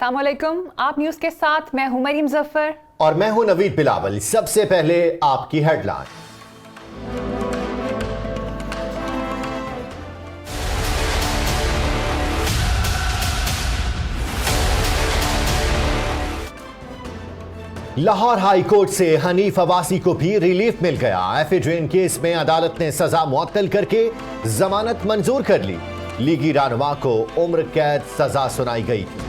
अस्सलामुअलैकुम। आप न्यूज के साथ मैं हूं मरीम जफर और मैं हूं नवीद बिलावल। सबसे पहले आपकी हेडलाइन। लाहौर हाई कोर्ट से हनीफ अब्बासी को भी रिलीफ मिल गया। एफिड्रेन केस में अदालत ने सजा मुअत्तल करके जमानत मंजूर कर ली। लीगी रहनुमा को उम्र कैद सजा सुनाई गई थी।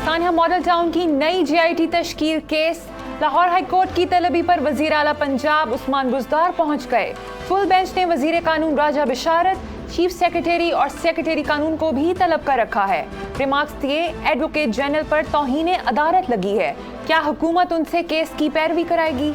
सानिया मॉडल टाउन की नई जीआईटी तश्कील केस। लाहौर हाई कोर्ट की तलबी पर वजीर आला पंजाब उस्मान बुज़दार पहुंच गए। फुल बेंच ने वजीर कानून राजा बिशारत, चीफ सेक्रेटरी और सेक्रेटरी कानून को भी तलब कर रखा है। रिमार्क्स दिए, एडवोकेट जनरल पर तौहीन अदालत लगी है। क्या हुकूमत उनसे केस की पैरवी कराएगी?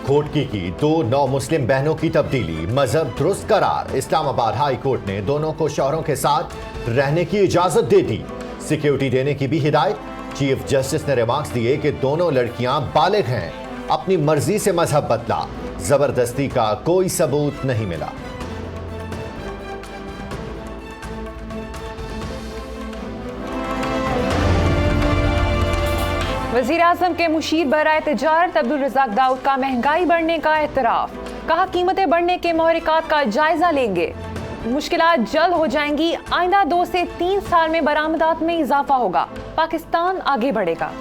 कोर्ट की दो नौ मुस्लिम बहनों की तब्दीली, मजहब दुरुस्त करार। इस्लामाबाद हाई कोर्ट ने दोनों को शौहरों के साथ रहने की इजाजत दे दी। सिक्योरिटी देने की भी हिदायत। चीफ जस्टिस ने रिमार्क्स दिए कि दोनों लड़कियां बालिग हैं, अपनी मर्जी से मजहब बदला, जबरदस्ती का कोई सबूत नहीं मिला। वजीर आजम के मुशीर बराए तिजारत अब्दुल रज़ाक दाऊद का महंगाई बढ़ने का एतराफ। कहा कीमतें बढ़ने के महरिकात का जायजा लेंगे, मुश्किलात जल्द हो जाएंगी। आइंदा 2 से 3 साल में बरामदात में इजाफा होगा, पाकिस्तान आगे बढ़ेगा।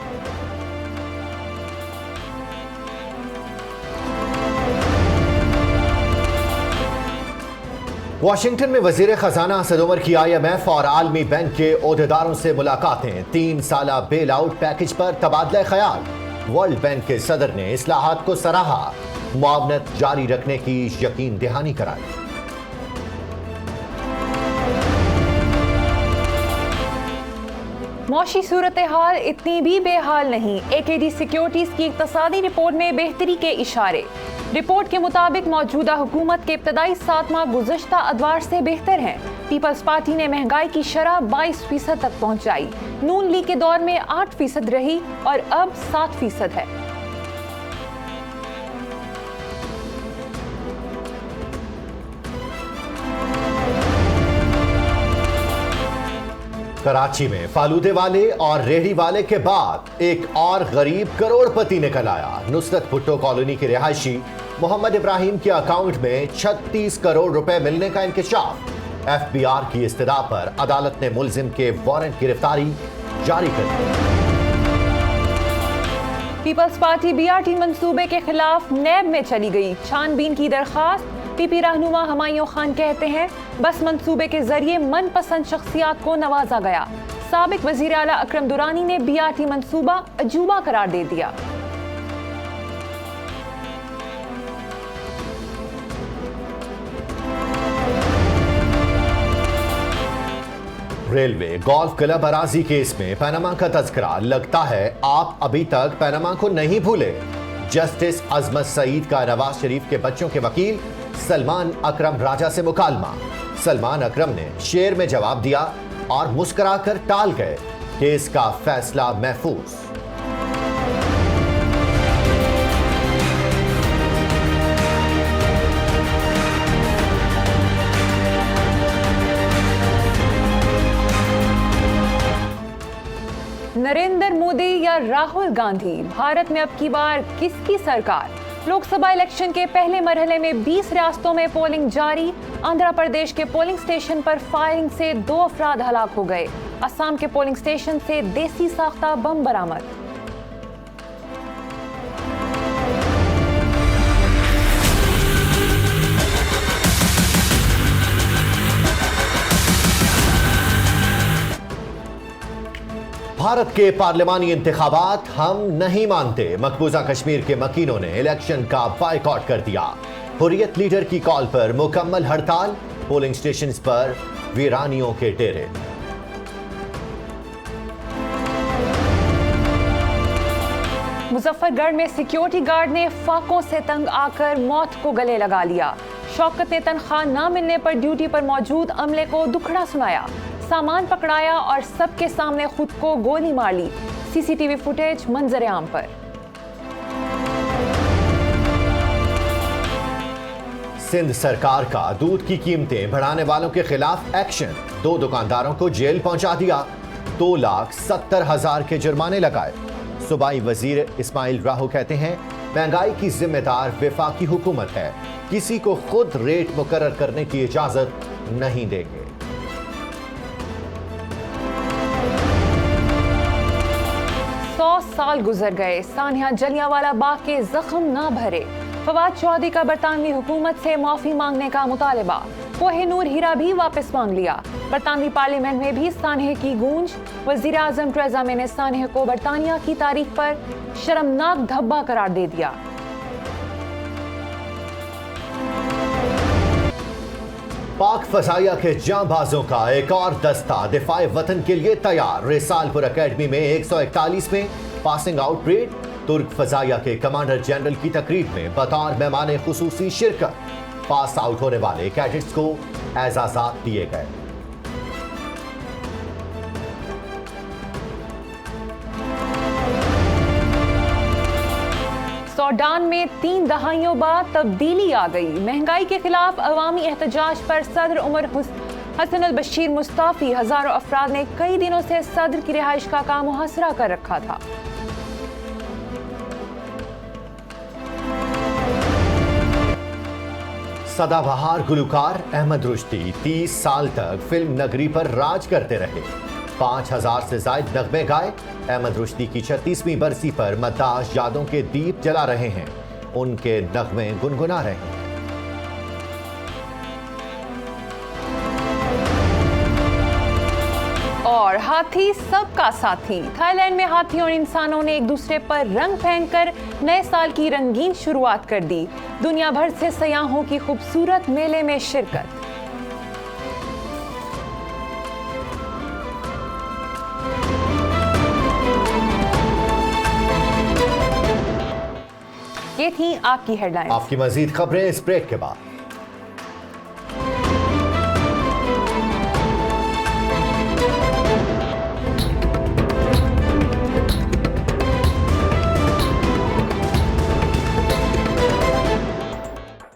वाशिंगटन में वजीर खजाना असद उमर की IMF और आलमी बैंक के ओहदेदारों से मुलाकातें। 3 साला बेल आउट पैकेज पर तबादला ख्याल। वर्ल्ड बैंक के सदर ने इस्लाहात को सराहा, मुआवनत जारी रखने की यकीन दहानी कराई। मौशी सूरत हाल इतनी भी बेहाल नहीं। AKD सिक्योरिटीज की इक्तसादी रिपोर्ट में बेहतरी के इशारे। रिपोर्ट के मुताबिक मौजूदा हुकूमत के इब्तदाई 7 माह गुज़श्ता अदवार से बेहतर हैं। पीपल्स पार्टी ने महंगाई की शरह 22% तक पहुंचाई। नून लीग के दौर में 8% रही और अब 7% है। कराची में फालूदे वाले और रेहड़ी वाले के बाद एक और गरीब करोड़पति निकल आया। नुसरत भुट्टो कॉलोनी के रिहायशी मोहम्मद इब्राहिम के अकाउंट में 36 करोड़ रुपए मिलने का इंकशाफ। FBI की इस्तदा पर अदालत ने मुलजिम के वारंट गिरफ्तारी जारी कर दी। पीपल्स पार्टी BRT मंसूबे के खिलाफ नैब में चली गई। छानबीन की दरखास्त। PP रहनुमा हमायूं खान कहते हैं, बस मंसूबे के जरिए मनपसंद शख्सियात को नवाजा गया। साबिक वजीर आला अकरम दुरानी ने BRT मंसूबा अजूबा करार दे दिया। रेलवे गोल्फ क्लब अराजी केस में पनामा का तस्करा। लगता है आप अभी तक पनामा को नहीं भूले। जस्टिस अजमत सईद का नवाज शरीफ के बच्चों के वकील सलमान अकरम राजा से मुकालमा। सलमान अकरम ने शेर में जवाब दिया और मुस्कुराकर टाल गए। केस का फैसला महफूज। नरेंद्र मोदी या राहुल गांधी, भारत में अब की बार किसकी सरकार? लोकसभा इलेक्शन के पहले मरहले में 20 रियासतों में पोलिंग जारी। आंध्र प्रदेश के पोलिंग स्टेशन पर फायरिंग से 2 अफराद हलाक हो गए। असम के पोलिंग स्टेशन से देसी साख्ता बम बरामद। भारत के पार्लिमानी इंतखाबात हम नहीं मानते। मकबूजा कश्मीर के मकीनों ने इलेक्शन का बायकॉट कर दिया। हुर्रियत लीडर की कॉल पर मुकम्मल हड़ताल। पोलिंग स्टेशन पर वीरानियों के डेरे। मुजफ्फरगढ़ में सिक्योरिटी गार्ड ने फाकों से तंग आकर मौत को गले लगा लिया। शौकत ने तनख्वाह न मिलने पर ड्यूटी पर मौजूद अमले को दुखड़ा सुनाया, सामान पकड़ाया और सबके सामने खुद को गोली मार ली। सीसीटीवी फुटेज मंजर आम पर। सिंध सरकार का दूध की कीमतें बढ़ाने वालों के खिलाफ एक्शन, 2 दुकानदारों को जेल पहुंचा दिया, 2,70,000 के जुर्माने लगाए। सूबाई वजीर इस्माइल राहू कहते हैं महंगाई की जिम्मेदार वफाकी हुकूमत है, किसी को खुद रेट मुकर्रर करने की इजाजत नहीं देंगे। साल गुजर गए, सानिया जलियांवाला बाग के जख्म ना भरे। फवाद चौधरी का बरतानवी हुकूमत से माफी मांगने का मुतालबा। कोहिनूर हीरा भी वापस मांग लिया। बरतानवी पार्लियामेंट में भी सानहे की गूंज। वजीर आजम टेरेसा मे ने सानहे को बरतानिया की तारीख पर शर्मनाक धब्बा करार दे दिया। पाक फजाइया के जांबाजों का एक और दस्ता दिफाए वतन के लिए तैयार। रिसालपुर अकेडमी में 141 पासिंग आउट परेड। तुर्क फजाइया के कमांडर जनरल की तकरीब में बतौर मेहमान खुसूसी शिरकत। पास आउट होने वाले कैडेट्स को एजाज़ात दिए गए। सूडान में 3 दहाइयों बाद तब्दीली आ गई। महंगाई के खिलाफ अवामी एहतजाज पर सदर उमर हसन अल बशीर मुस्ताफी। हजारों अफराद ने कई दिनों से सदर की रिहाइश का काम मुहसरा कर रखा था। सदाबहार गुलकार अहमद रुश्दी 30 साल तक फिल्म नगरी पर राज करते रहे। 5000 से ज्यादा नगमे गाए। अहमद रुश्दी की 36वीं बरसी पर मद्दाह यादों के दीप जला रहे हैं, उनके नगमे गुनगुना रहे हैं। और हाथी सबका साथी। थाईलैंड में हाथी और इंसानों ने एक दूसरे पर रंग फेंककर नए साल की रंगीन शुरुआत कर दी। दुनिया भर से सयाहों की खूबसूरत मेले में शिरकत। ये थी आपकी हेडलाइंस। आपकी मजीद खबरें इस ब्रेक के बाद।